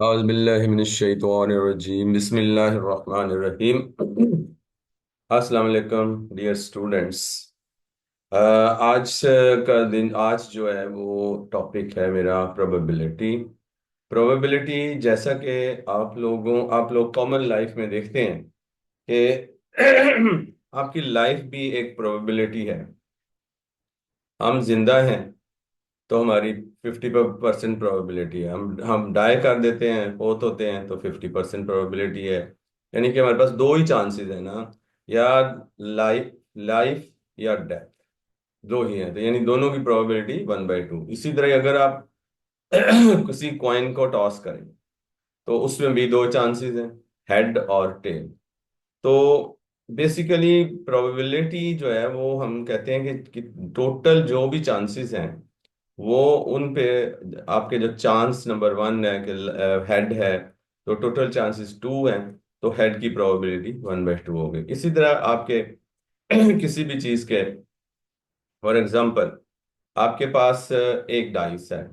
औज़ुबिल्लाहिमिनश्शैतानिर्रजीम बिस्मिल्लाहिर्रहमानिर्रहीम। अस्सलाम वालेकुम डियर स्टूडेंट्स। आज का दिन, आज जो है वो टॉपिक है मेरा प्रोबेबिलिटी। प्रोबेबिलिटी जैसा कि आप लोग कॉमन लाइफ में देखते हैं कि आपकी लाइफ भी एक प्रोबेबिलिटी है। हम जिंदा हैं तो हमारी 50% प्रोबेबिलिटी है। हम डाई कर देते हैं, फौत होते हैं तो 50% प्रोबेबिलिटी है। यानी कि हमारे पास दो ही चांसेस है ना, या लाइफ लाइफ या डेथ, दो ही है। तो यानी दोनों की प्रोबेबिलिटी 1/2। इसी तरह अगर आप किसी कॉइन को टॉस करें तो उसमें भी दो चांसेस हैं, हेड और टेल। तो बेसिकली प्रोबेबिलिटी जो है वो हम कहते हैं कि टोटल जो भी चांसेस हैं वो उन पे, आपके जो चांस नंबर 1 है कि हेड है, तो टोटल चांसेस 2 हैं, तो हेड की प्रोबेबिलिटी 1/2 हो गई। इसी तरह आपके किसी भी चीज के, फॉर एग्जांपल आपके पास एक डाइस है,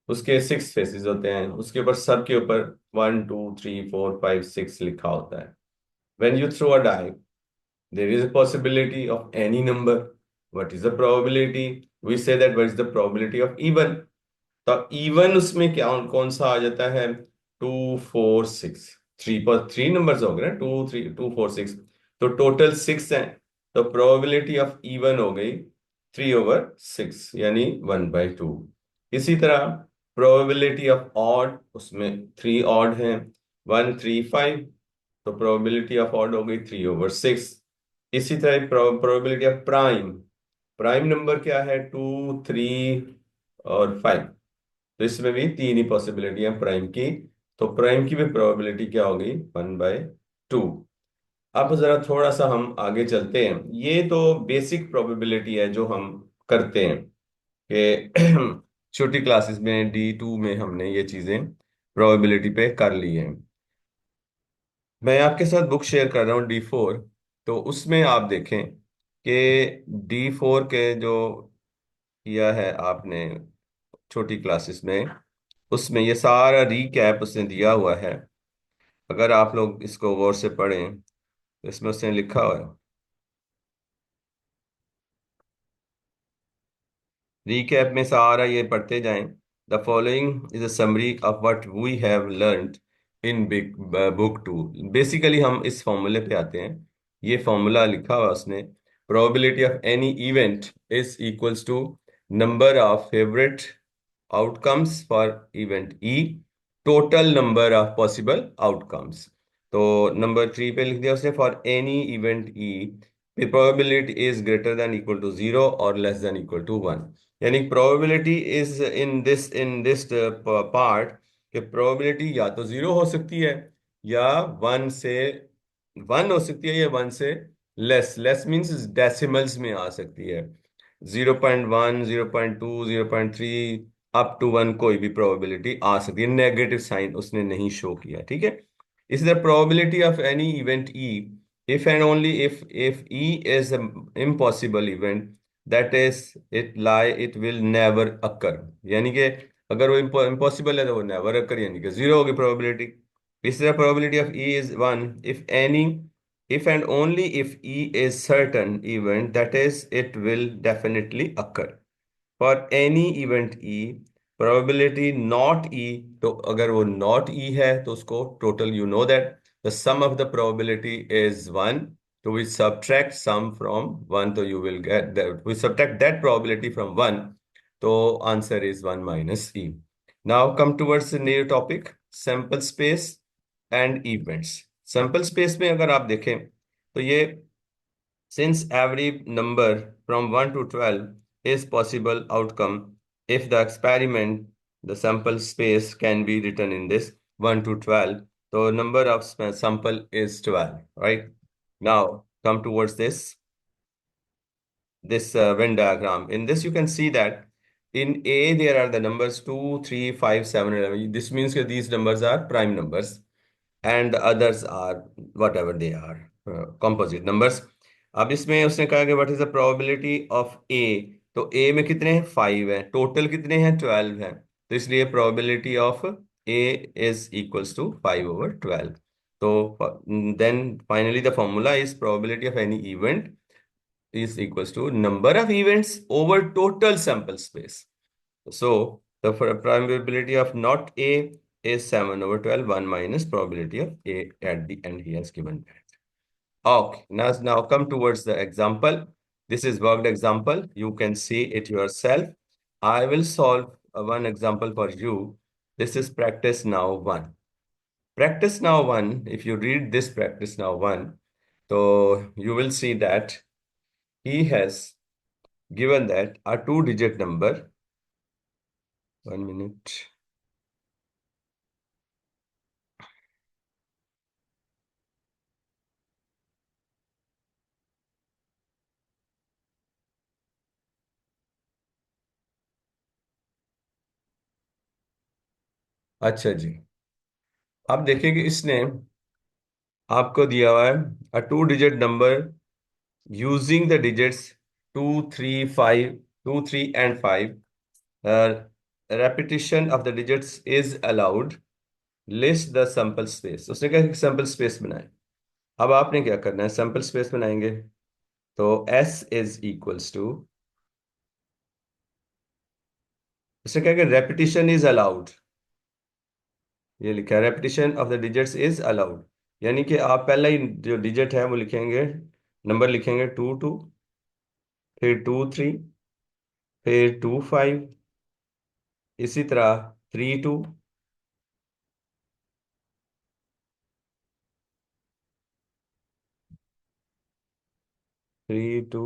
उसके 6 फेसेस होते हैं, उसके ऊपर सब के ऊपर 1 2 3 4 5 6 लिखा होता है। When you throw a die, there is a possibility of any number. What is the probability? We say that what is the probability of even. तो even उसमें क्या कौन सा आ जाता है? 2 4 6, थ्री पर थ्री नंबर्स हो गए ना, 2 3 2 4 6, तो टोटल 6 हैं। तो प्रोबेबिलिटी ऑफ इवन हो गई 3/6, यानी 1/2। इसी तरह प्रोबेबिलिटी ऑफ ऑड, उसमें 3 ऑड हैं, 1 3 5, तो प्रोबेबिलिटी ऑफ ऑड हो गई 3/6। इसी तरह probability of prime, prime number क्या है? 2 3 और 5, तो इसमें भी तीन ही पॉसिबिलिटी है प्राइम की। तो प्राइम की भी प्रोबेबिलिटी क्या होगी? 1/2। अब जरा थोड़ा सा हम आगे चलते हैं। ये तो बेसिक प्रोबेबिलिटी है जो हम करते हैं कि छोटी क्लासेस में D2 में हमने ये चीजें प्रोबेबिलिटी पे कर ली हैं। मैं आपके साथ बुक शेयर कर रहा हूँ D4। तो उसमें आप देखें कि D4 के जो किया है आपने छोटी क्लासेस में, उसमें ये सारा रीकैप उसने दिया हुआ है। अगर आप लोग इसको गौर से पढ़ें तो इसमें उसने लिखा हुआ है, रीकैप में सारा ये पढ़ते जाएं। The following is a summary of what we have learned in big book 2। Basically हम इस फॉर्मूले पे आते हैं। ये फॉर्मूला लिखा हुआ है उसने, probability of any event is equals to number of favourite outcomes for event E, total number of possible outcomes. तो नंबर 3 पे लिख दिया उसने, for any event E probability is greater than equal to 0 और लेस देन इक्वल टू 1। यानी probability is in this part, कि probability या तो 0 हो सकती है, या 1 हो सकती है, या 1 से लेस। लेस मीन्स डेसिमल्स में आ सकती है। 0.1 0.2 0.3 अप टू 1 कोई भी प्रोबेबिलिटी आ सकती है। नेगेटिव साइन उसने नहीं शो किया, ठीक है। इसी तरह probability of any event E, if and only if E is an impossible event, that is it will never occur। यानी कि अगर वो इम्पॉसिबल है तो वो नेवर अकर, यानी कि 0 होगी प्रोबेबिलिटी। इस तरह probability of E is 1 if and only if E is certain event, that is it will definitely occur। For any event E, probability not E, तो अगर वो नॉट ई है तो उसको total, you know that the sum of the probability is 1, तो we subtract sum from 1, तो you will get that, we subtract that probability from 1, तो answer is 1 minus E. Now come towards new topic, sample space and events. Sample space में अगर आप देखें तो ये, since every number from 1 to 12 is possible outcome, if the experiment, the sample space can be written in this 1 to 12, so number of sample is 12, right? Now come towards this Venn diagram. In this you can see that in A there are the numbers 2 3 5 7 11. This means that these numbers are prime numbers and the others are whatever they are, composite numbers। अब इसमें उसने कहा कि what is the probability of A, तो A में कितने हैं? 5 है, टोटल कितने हैं? 12 हैं, तो इसलिए probability of A is equals to 5 over 12. So then finally the formula is probability of any event is equals to number of events over total sample space. So the probability of not A is 7 over 12, 1 minus probability of A at the end he has given. Okay, now come towards the example. This is worked example. You can see it yourself. I will solve one example for you. This is practice now one. Practice now one, if you read this practice now one, so you will see that he has given that a two-digit number. 1 minute. अच्छा जी, अब देखिए कि इसने आपको दिया हुआ है a two digit number using the digits 2 3 5, 2 3 and 5, repetition of the digits is allowed, list the sample space। उसने कहा कि सैंपल स्पेस बनाए। अब आपने क्या करना है, सैंपल स्पेस बनाएंगे। तो S इज इक्वल्स टू, उसने कहा कि रेपिटेशन इज अलाउड, ये लिखा है repetition of the digits is allowed, यानी कि आप पहला ही जो डिजिट है वो लिखेंगे, नंबर लिखेंगे 2 2, फिर 2 3, फिर 2 5, इसी तरह 3 2, 3 2,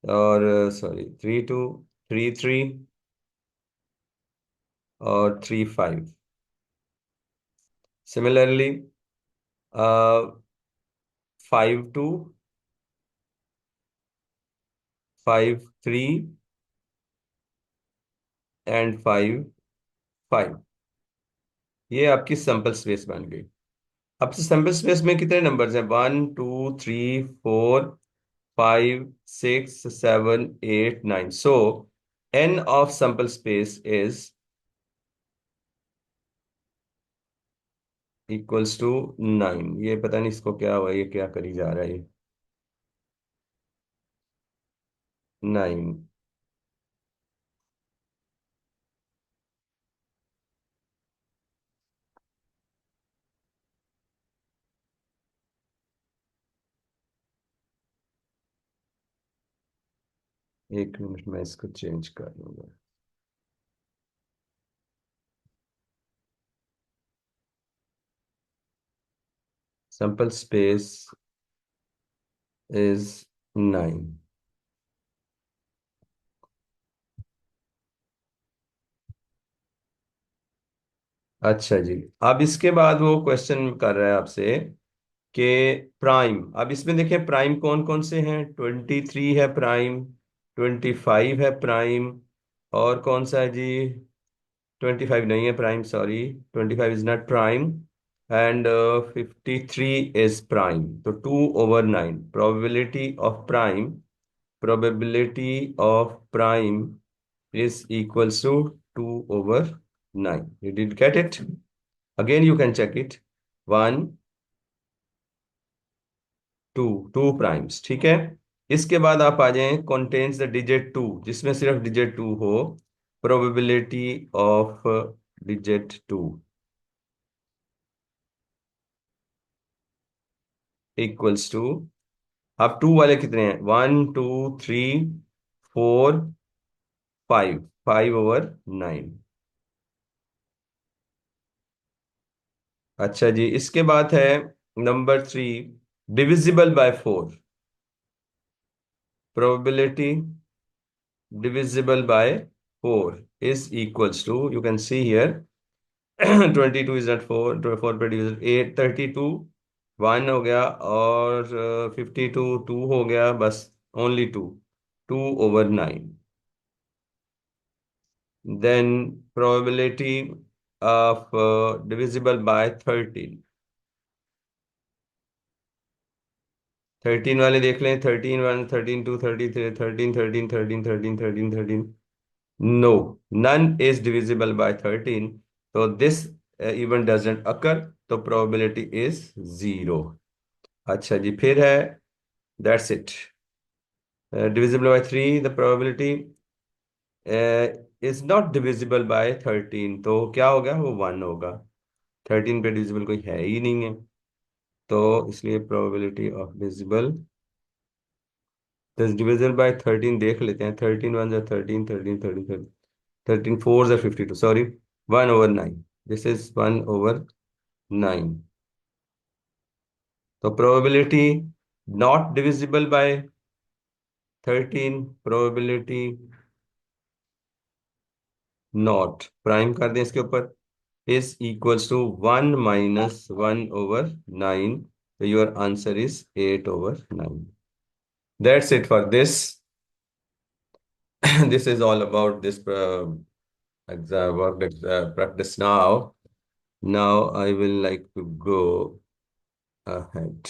और सॉरी 3 2, 3 3 और 3 5। Similarly 5 2, 5 3 and 5 5। ये आपकी सैंपल स्पेस बन गई। अब सैंपल स्पेस में कितने नंबर्स हैं, 1 2 3 4 5 6 7 8 9। So n of sample space is equals to 9। ये पता नहीं इसको क्या हुआ, ये क्या करी जा रहा है ये, 9। 1 मिनट में इसको चेंज कर लूंगा। Sample space is 9। अच्छा जी, अब इसके बाद वो क्वेश्चन कर रहा है आपसे कि प्राइम। अब इसमें देखें प्राइम कौन कौन से हैं, 23 है प्राइम, 25 है प्राइम, और कौन सा है जी, 25 नहीं है prime, sorry, 25 is not prime, and 53 is prime. तो 2/9 probability of prime, probability of prime is equals to 2/9। You did get it? Again, you can check it। 1 2 2 primes, ठीक है। इसके बाद आप आ जाएं contains द डिजिट 2, जिसमें सिर्फ डिजिट 2 हो, probability of digit 2 equals to, अब 2 वाले कितने हैं, 1 2 3 4 5, 5/9। अच्छा जी, इसके बाद है number 3, divisible by 4, probability divisible by 4 is equals to, you can see here, 22 is not 4, 4 पे डिविजन 8, 32 1 हो गया, और 52 2 हो गया, बस only 2, 2/9। then probability of divisible by 13, 13 वाले देख लें, 13 1, 13 2, 33, 13 13 13 13 13 13। No, none is divisible by 13। तो दिस इवन डजंट अकर, तो प्रोबेबिलिटी इज जीरो। अच्छा जी, फिर है that's it, divisible by three, the probability is not divisible by 13, तो क्या होगा, वो वन होगा। 13 पे डिविजिबल कोई है ही नहीं है, तो इसलिए probability of divisible, divisible by 13 देख लेते हैं। 13 वन जा 13, 13 13 13, 13 फोर जा 52, सॉरी, 1/9, दिस इज 1/9। तो probability not divisible by 13, probability not prime कर दें इसके ऊपर, इज इक्वल्स टू 1 - 1/9, तो your answer is 8/9। That's it for this. This is all about this exam work practice now. Now I will like to go ahead.